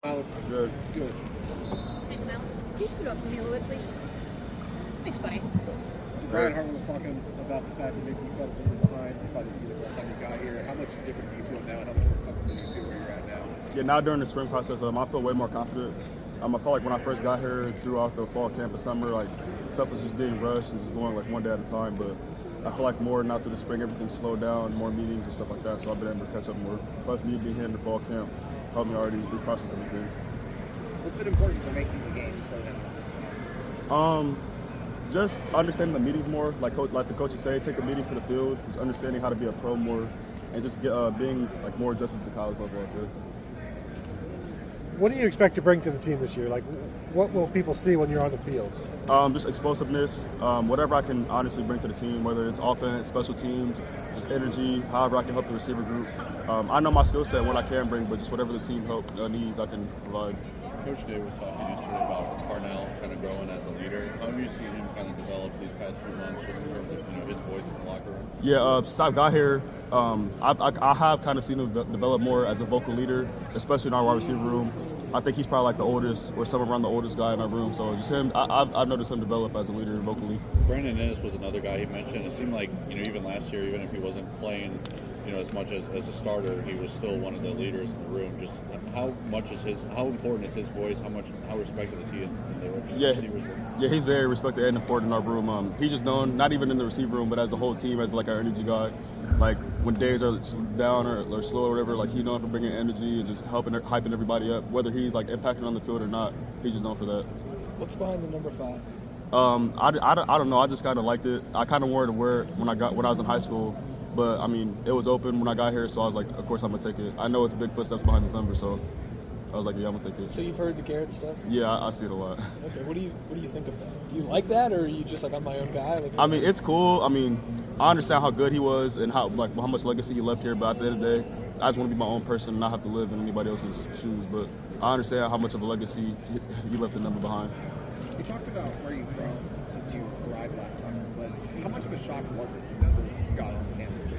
Good. Good. Hey, Mylan, could you scoot up for me a little bit, please? Thanks, buddy. Brian Hartman was talking about the fact that maybe you felt a little behind by the time you got here. How much different do you feel now? How much more comfortable do you feel where you're at now? Yeah, now during the spring process, I feel way more confident. I felt like when I first got here, throughout the fall camp and summer, like stuff was just being rushed and just going like one day at a time. But I feel like more now through the spring, everything slowed down, more meetings and stuff like that. So I've been able to catch up more. Plus, me being here in the fall camp helped me already reprocess everything. What's been important for making the game slow down? Just understanding the meetings more, like the coaches say, take the meetings to the field, just understanding how to be a pro more, and just being like more adjusted to college level. I said. What do you expect to bring to the team this year? Like, what will people see when you're on the field? Just explosiveness, whatever I can honestly bring to the team, whether it's offense, special teams, just energy, however I can help the receiver group. I know my skill set, what I can bring, but just whatever the team needs, I can provide. Coach Day was talking yesterday about Parnell kind of growing as a leader. How have you seen him kind of develop these past few months, just in terms of his voice in the locker room? Yeah, since I got here, I have kind of seen him develop more as a vocal leader, especially in our wide receiver room. I think he's probably like the oldest, or somewhere around the oldest guy in our room. So just him, I've noticed him develop as a leader vocally. Brandon Ennis was another guy he mentioned. It seemed like even last year, even if he wasn't playing as much as a starter, he was still one of the leaders in the room. Just how important is his voice? How respected is he in the receivers room? Yeah, he's very respected and important in our room. He's just known, not even in the receiver room, but as the whole team, as like our energy guy. Like when days are down or slow or whatever, like he's known for bringing energy and just hyping everybody up. Whether he's like impacting on the field or not, he's just known for that. What's behind the number 5? I don't know. I just kind of liked it. I kind of wanted to wear it when I was in high school. But, it was open when I got here, so I was like, of course I'm going to take it. I know it's big footsteps behind this number, so I was like, yeah, I'm going to take it. So you've heard the Garrett stuff? Yeah, I see it a lot. Okay, what do you think of that? Do you like that, or are you just like, I'm my own guy? It's cool. I understand how good he was and how much legacy he left here, but at the end of the day, I just want to be my own person and not have to live in anybody else's shoes. But I understand how much of a legacy he left the number behind. You talked about where you've grown since you arrived last summer, but how much of a shock was it when you first got on campus?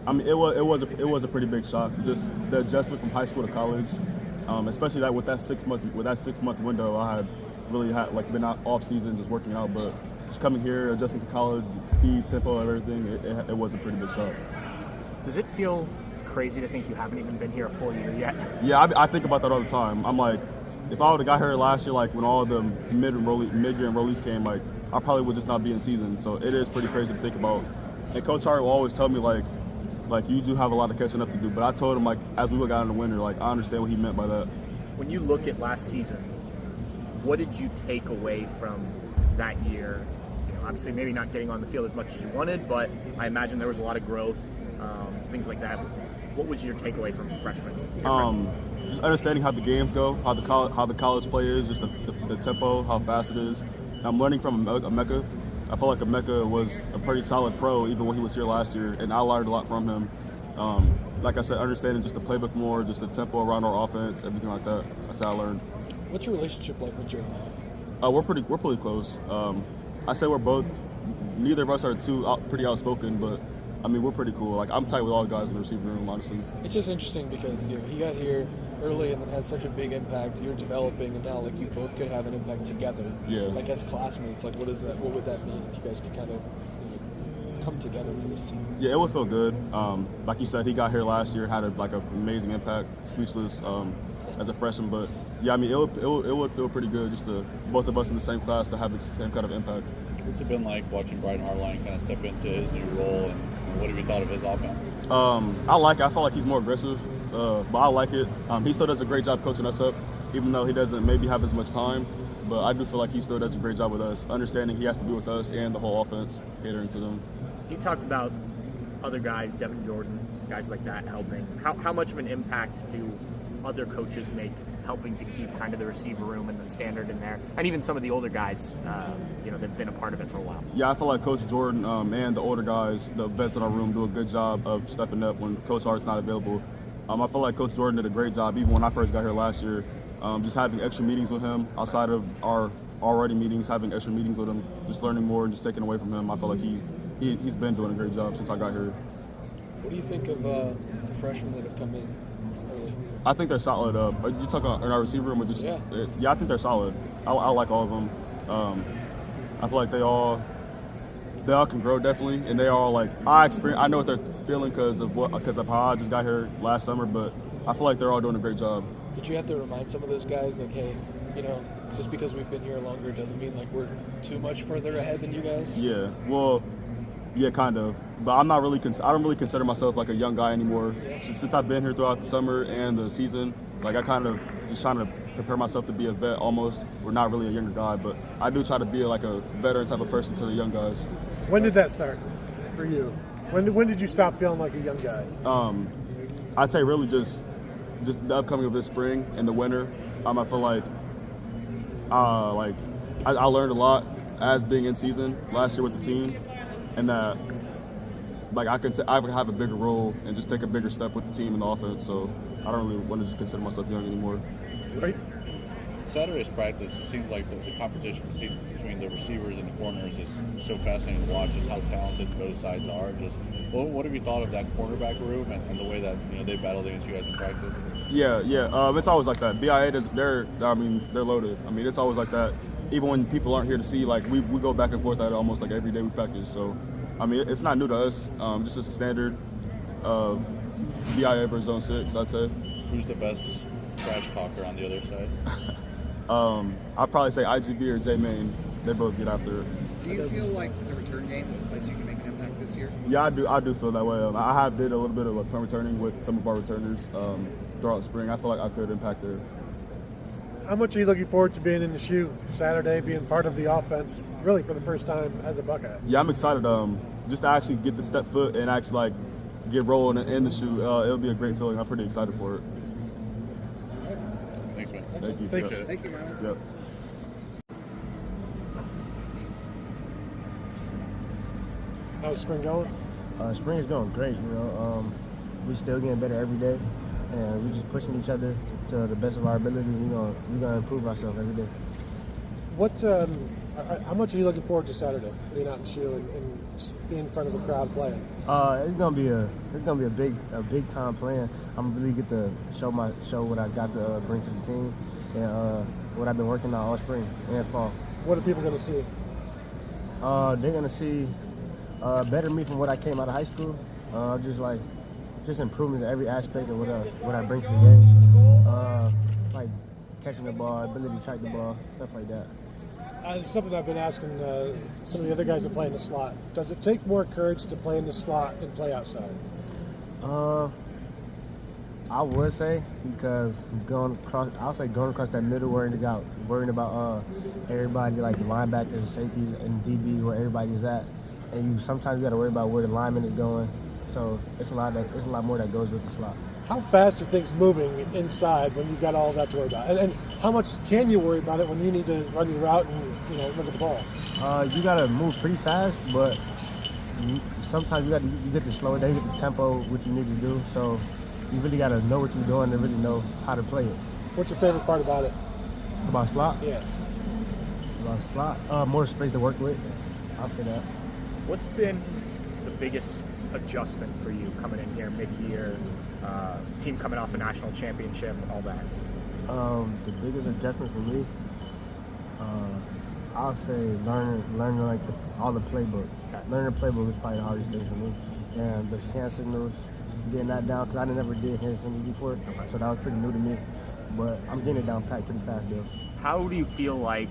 It was a pretty big shock. Just the adjustment from high school to college, especially that with that 6 month window, I had really been out off season just working out, but just coming here, adjusting to college, speed, tempo, everything, it was a pretty big shock. Does it feel crazy to think you haven't even been here a full year yet? Yeah, I think about that all the time. I'm like, if I would have got here last year, like when all the mid-year enrollees came, like I probably would just not be in season. So it is pretty crazy to think about. And Coach Hart will always tell me like you do have a lot of catching up to do. But I told him like as we got in the winter, like I understand what he meant by that. When you look at last season, what did you take away from that year? Obviously maybe not getting on the field as much as you wanted, but I imagine there was a lot of growth, things like that. What was your takeaway from freshman? Just understanding how the games go, how the college play is, just the tempo, how fast it is. I'm learning from Emeka. I felt like Emeka was a pretty solid pro even when he was here last year, and I learned a lot from him. Like I said, understanding just the playbook more, just the tempo around our offense, everything like that. That's how I learned. What's your relationship like with Jeremiah? We're pretty close. I say neither of us are pretty outspoken, but we're pretty cool. Like I'm tight with all the guys in the receiver room, honestly. It's just interesting because he got here early and then has such a big impact. You're developing, and now like you both could have an impact together. Yeah. Like as classmates, like what would that mean if you guys could kind of come together for this team? Yeah, it would feel good. Like you said, he got here last year, had an amazing impact. Speechless as a freshman, but yeah, it would feel pretty good just to both of us in the same class to have the same kind of impact. What's it been like watching Brian Hartline kind of step into his new role, and what have you thought of his offense? I like it. I feel like he's more aggressive, but I like it. He still does a great job coaching us up, even though he doesn't maybe have as much time. But I do feel like he still does a great job with us, understanding he has to be with us and the whole offense, catering to them. You talked about other guys, Devin Jordan, guys like that helping. How much of an impact do other coaches make helping to keep kind of the receiver room and the standard in there, and even some of the older guys, they've been a part of it for a while? Yeah, I feel like Coach Jordan and the older guys, the vets in our room, do a good job of stepping up when Coach Hart's not available. I feel like Coach Jordan did a great job, even when I first got here last year, just having extra meetings with him outside of our already meetings, having extra meetings with him, just learning more and just taking away from him. I feel like he's been doing a great job since I got here. What do you think of the freshmen that have come in early? I think they're solid. Are you talking in our receiver room or just? Yeah. Yeah, I think they're solid. I like all of them. I feel like they all can grow definitely, and they all like I know what they're feeling because of how I just got here last summer, but I feel like they're all doing a great job. Did you have to remind some of those guys, like, hey, just because we've been here longer doesn't mean like we're too much further ahead than you guys? Yeah, well, yeah, kind of. But I'm not really. I don't really consider myself like a young guy anymore. Since I've been here throughout the summer and the season, like I kind of just trying to prepare myself to be a vet almost. We're not really a younger guy, but I do try to be like a veteran type of person to the young guys. When did that start for you? When did you stop feeling like a young guy? I'd say really just the upcoming of this spring and the winter. I feel like I learned a lot as being in season last year with the team, and that like I could have a bigger role and just take a bigger step with the team and the offense. So I don't really want to just consider myself young anymore. Right. Saturday's practice, it seems like the competition between the receivers and the corners is so fascinating to watch, just how talented both sides are. Just what have you thought of that cornerback room and the way that they battled against you guys in practice? Yeah. It's always like that. BIA, they're loaded. I mean, it's always like that. Even when people aren't here to see, like we go back and forth at it almost like every day we practice. So, I mean, it's not new to us. Just as a standard BIA versus Zone 6, I'd say. Who's the best trash talker on the other side? I'd probably say IGB or J Main. They both get after it. Do you feel like the return game is a place you can make an impact this year? Yeah, I do feel that way. I have did a little bit of punt returning with some of our returners throughout spring. I feel like I could impact there. How much are you looking forward to being in the shoe Saturday, being part of the offense, really for the first time as a Buckeye? Yeah, I'm excited. Just to actually get the step foot and actually like get rolling in the shoe. It'll be a great feeling. I'm pretty excited for it. Thanks, man. Thank you. Thanks. Yep. Thank you, Mylan. Yep. How's spring going? Spring is going great, we still getting better every day, and we just pushing each other to the best of our ability. We're gonna improve ourselves every day. How much are you looking forward to Saturday, being out in the shoe and just being in front of a crowd playing? It's gonna be a big time playing. I'm really get to show what I got to bring to the team and what I've been working on all spring and fall. What are people going to see? They're gonna see better me from what I came out of high school. Just improvements in every aspect of what I bring to the game. Like catching the ball, ability to track the ball, stuff like that. It's something I've been asking some of the other guys that play in the slot. Does it take more courage to play in the slot than play outside? I would say because going across that middle, worrying about everybody like the linebackers, the safeties, and DBs where everybody's at, and sometimes you got to worry about where the lineman is going. So it's a lot more that goes with the slot. How fast are things moving inside when you've got all that to worry about? And how much can you worry about it when you need to run your route and look at the ball? You gotta move pretty fast, but sometimes you get to slow it down, you get the tempo, what you need to do. So you really gotta know what you're doing and really know how to play it. What's your favorite part about it? About slot? Yeah. About slot? More space to work with. I'll say that. What's been the biggest adjustment for you coming in here mid-year, team coming off a national championship, all that? The biggest adjustment for me, I'll say learning like all the playbook. Okay. Learning the playbook was probably the hardest thing for me, and the hand signals, getting that down because I never did hand signals before, so that was pretty new to me. But I'm getting it down packed pretty fast though. How do you feel like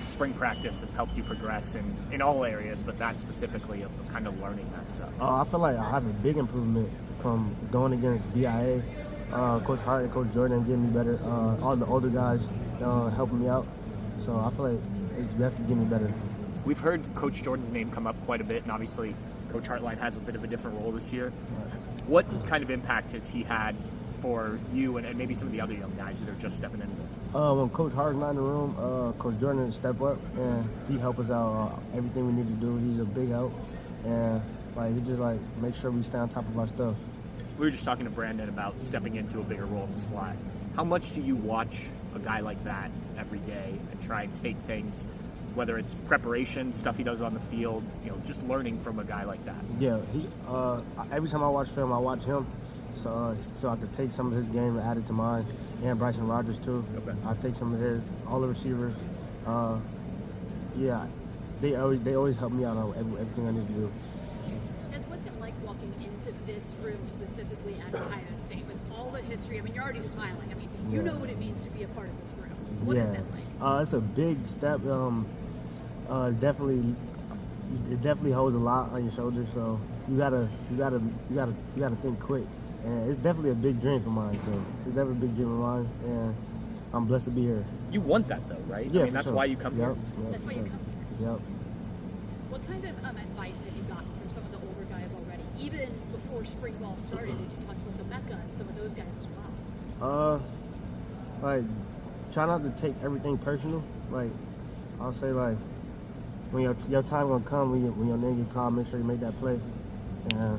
spring practice has helped you progress in all areas, but that specifically of kind of learning that stuff? I feel like I have a big improvement from going against BIA. Coach Hart and Coach Jordan getting me better. All the older guys helping me out. So I feel like it's definitely getting me better. We've heard Coach Jordan's name come up quite a bit, and obviously Coach Hartline has a bit of a different role this year. What kind of impact has he had for you and maybe some of the other young guys that are just stepping into this? When Coach Hart's not in the room, Coach Jordan step up and he help us out everything we need to do. He's a big help, and he just make sure we stay on top of our stuff. We were just talking to Brandon about stepping into a bigger role in the slot. How much do you watch a guy like that every day and try and take things, whether it's preparation, stuff he does on the field, just learning from a guy like that? Yeah, he. Every time I watch film, I watch him. so I could take some of his game and add it to mine, and Bryson Rogers too. Okay. I take some of his, all the receivers. Yeah, they always help me out on everything I need to do. Guys, what's it like walking into this room specifically at Ohio State with all the history? I mean, you're already smiling. I mean, you know what it means to be a part of this room. What is that like? It's a big step. It definitely holds a lot on your shoulders. So you gotta think quick. And it's definitely a big dream for mine. So it's definitely a big dream of mine, and I'm blessed to be here. You want that though, right? Yeah, I mean, that's sure. why you come here. That's why you come here. Yep. What kind of advice have you gotten from some of the older guys already? Even before spring ball started, did you talk to the Mecca and some of those guys as well? Like, try not to take everything personal. Like, I'll say, like, when your time gonna come, when your name get called, make sure you make that play. And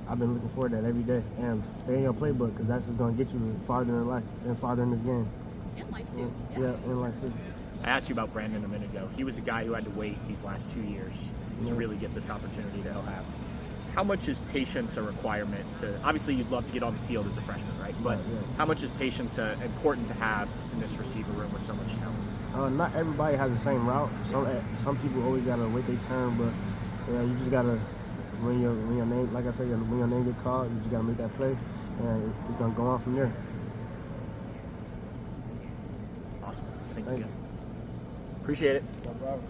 I've been looking forward to that every day. And stay in your playbook, because that's what's gonna get you farther in life and farther in this game. And life too. Yeah, in life too. I asked you about Brandon a minute ago. He was a guy who had to wait these last 2 years to really get this opportunity that he'll have. How much is patience a requirement to, obviously you'd love to get on the field as a freshman, right? But how much is patience important to have in this receiver room with so much talent? Not everybody has the same route. Some people always gotta wait their turn, but yeah, you just gotta, when your name, like I said, when your name get called, you just gotta make that play, and it's gonna go on from there. Awesome. Thank you. Appreciate it. No problem.